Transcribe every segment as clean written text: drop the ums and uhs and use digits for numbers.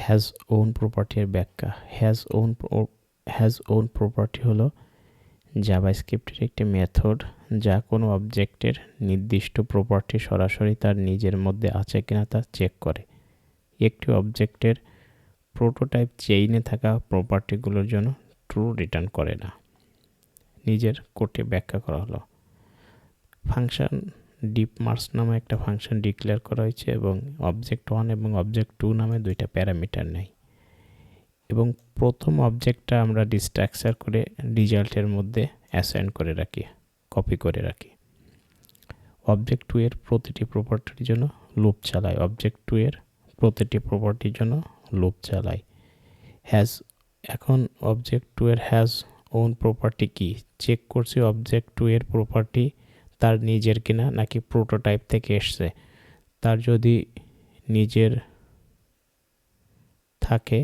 Has won প্রপার্টির ব্যাখ্যা। Has own property হলো জাভাস্ক্রিপ্টের একটি মেথড যা কোনো অবজেক্টের নির্দিষ্ট প্রপার্টি সরাসরি তার নিজের মধ্যে আছে কিনা তা চেক করে। একটি অবজেক্টের প্রোটোটাইপ চেইনে থাকা প্রপার্টিগুলোর জন্য ট্রু রিটার্ন করে না। নিজের কোডে ব্যাখ্যা করা হলো। ফাংশন ডিপ মার্কস নামে একটা ফাংশন ডিক্লেয়ার করা হয়েছে এবং অবজেক্ট 1 এবং অবজেক্ট 2 নামে দুইটা প্যারামিটার নেয় এবং প্রথম অবজেক্টটা আমরা ডিস্ট্রাকচার করে রেজাল্টের মধ্যে অ্যাসাইন করে রাখি, কপি করে রাখি। অবজেক্ট 2 এর প্রতিটি প্রপার্টির জন্য লুপ চালাই। অবজেক্ট 2 এর প্রতিটি প্রপার্টির জন্য লুপ চালাই। এখন অবজেক্ট 2 এর হ্যাজ ওন প্রপার্টি কি চেক করছি। অবজেক্ট 2 এর প্রপার্টি তার নিজের কিনা নাকি প্রোটোটাইপ থেকে এসছে। তার যদি নিজের থাকে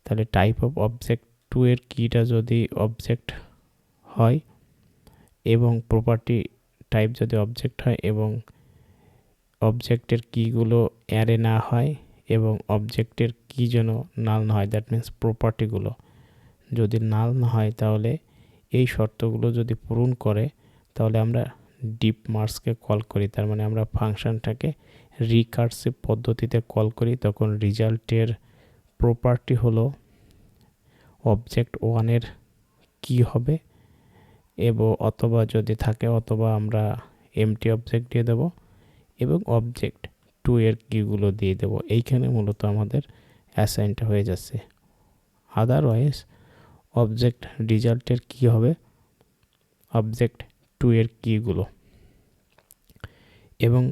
তাহলে টাইপ অফ অবজেক্ট 2 এর কিটা যদি অবজেক্ট হয় এবং প্রপার্টি টাইপ যদি অবজেক্ট হয় এবং অবজেক্টের কিগুলো অ্যারে না হয় এবং অবজেক্টের কি যেন নাল না হয়, দ্যাট মিন্স প্রপার্টিগুলো যদি নাল না হয়, তাহলে এই শর্তগুলো যদি পূরণ করে তাহলে আমরা ডিপ মার্কসকে কল করি। তার মানে আমরা ফাংশনটাকে রিকার্সিভ পদ্ধতিতে কল করি। তখন রেজাল্টের প্রপার্টি হলো অবজেক্ট 1 এর কি হবে এবং অথবা যদি থাকে অথবা আমরা এমটি অবজেক্ট দিয়ে দেব এবং অবজেক্ট 2 এর কিগুলো দিয়ে দেব। এইখানে মূলত আমাদের অ্যাসাইনটা হয়ে যাচ্ছে। আদারওয়াইজ অবজেক্ট রেজাল্টের কি হবে অবজেক্ট 2 এর কিগুলো এবং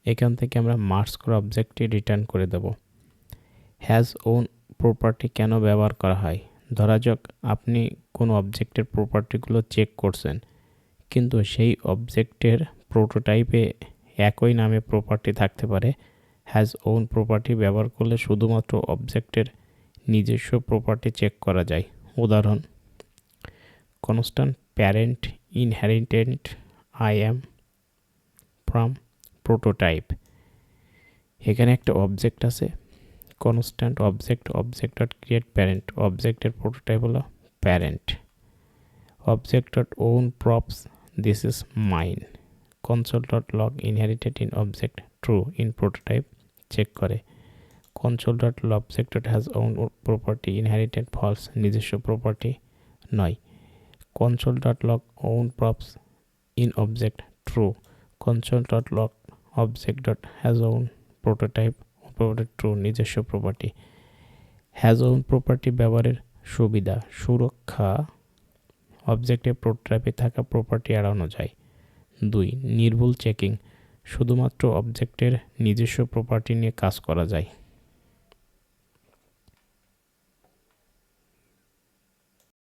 এখান থেকে আমরা মার্কস করা অবজেক্টটি রিটার্ন করে দেব। হ্যাজ ওন প্রপার্টি কেন ব্যবহার করা হয়? ধরা যাক আপনি কোনো অবজেক্টের প্রপার্টিগুলো চেক করছেন কিন্তু সেই অবজেক্টের প্রোটোটাইপে একই নামে প্রপার্টি থাকতে পারে। হ্যাজ ওন প্রপার্টি ব্যবহার করলে শুধুমাত্র অবজেক্টের নিজস্ব প্রপার্টি চেক করা যায়। উদাহরণ, constant parent inherited I am from prototype. এখানে একটা অবজেক্ট আছে constant object dot create parent. অবজেক্টের প্রোটোটাইপ হলো parent. Object dot own props this is mine. Console dot log inherited in object true in prototype check করে। Console dot object dot has own property inherited false, নিজস্ব property নয়। Console dot log own props in object true. Console dot log object dot has own prototype true, নিজস্ব property. Has own property ব্যবহারের সুবিধা, সুরক্ষা। অবজেক্টের প্রোটোটাইপে থাকা property এড়ানো যায়। 2, নির্ভুল চেকিং, শুধুমাত্র অবজেক্টের নিজস্ব প্রপার্টি নিয়ে কাজ করা যায়।